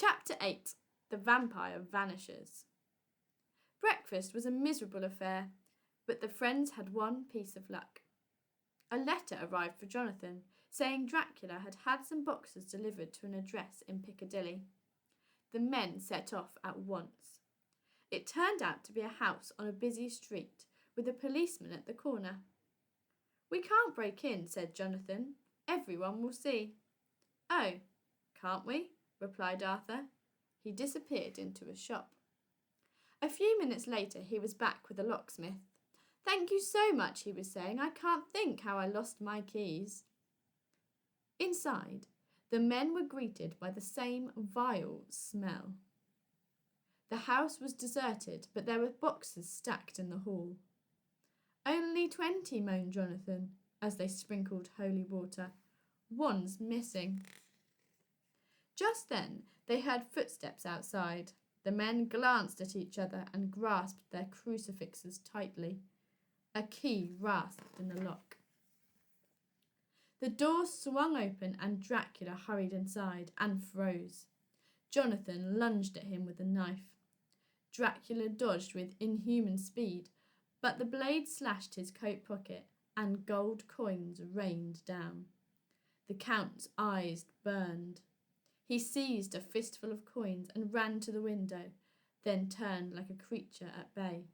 Chapter 8. The Vampire Vanishes. Breakfast was a miserable affair, but the friends had one piece of luck. A letter arrived for Jonathan, saying Dracula had had some boxes delivered to an address in Piccadilly. The men set off at once. It turned out to be a house on a busy street, with a policeman at the corner. "We can't break in," said Jonathan. "Everyone will see." "Oh, can't we?" replied Arthur. He disappeared into a shop. A few minutes later he was back with a locksmith. "Thank you so much," he was saying. "I can't think how I lost my keys." Inside, the men were greeted by the same vile smell. The house was deserted, but there were boxes stacked in the hall. "Only 20, moaned Jonathan, as they sprinkled holy water. "One's missing." Just then they heard footsteps outside. The men glanced at each other and grasped their crucifixes tightly. A key rasped in the lock. The door swung open and Dracula hurried inside and froze. Jonathan lunged at him with a knife. Dracula dodged with inhuman speed, but the blade slashed his coat pocket and gold coins rained down. The Count's eyes burned. He seized a fistful of coins and ran to the window, then turned like a creature at bay.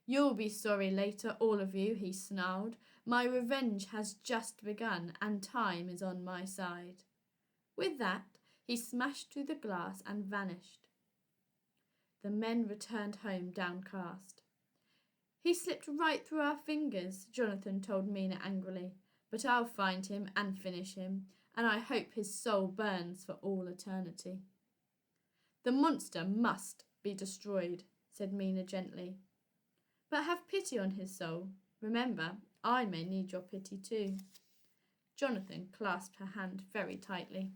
"You'll be sorry later, all of you," he snarled. "My revenge has just begun, and time is on my side." With that, he smashed through the glass and vanished. The men returned home downcast. "He slipped right through our fingers," Jonathan told Mina angrily. "But I'll find him and finish him, and I hope his soul burns for all eternity." "The monster must be destroyed," said Mina gently. "But have pity on his soul. Remember, I may need your pity too." Jonathan clasped her hand very tightly.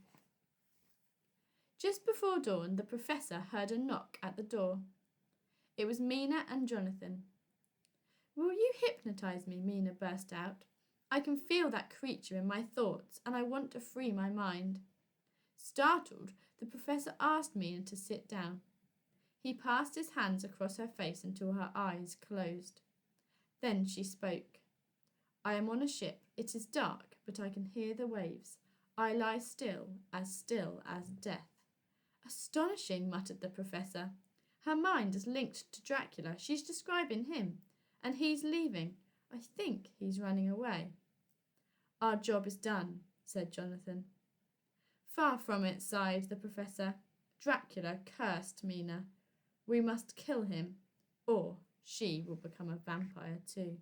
Just before dawn, the professor heard a knock at the door. It was Mina and Jonathan. "Will you hypnotize me?" Mina burst out. "I can feel that creature in my thoughts, and I want to free my mind." Startled, the professor asked Mina to sit down. He passed his hands across her face until her eyes closed. Then she spoke. "I am on a ship. It is dark, but I can hear the waves. I lie still as death." "Astonishing," muttered the professor. "Her mind is linked to Dracula. She's describing him, and he's leaving. I think he's running away." "Our job is done," said Jonathan. "Far from it," sighed the professor. "Dracula cursed Mina. We must kill him, or she will become a vampire too."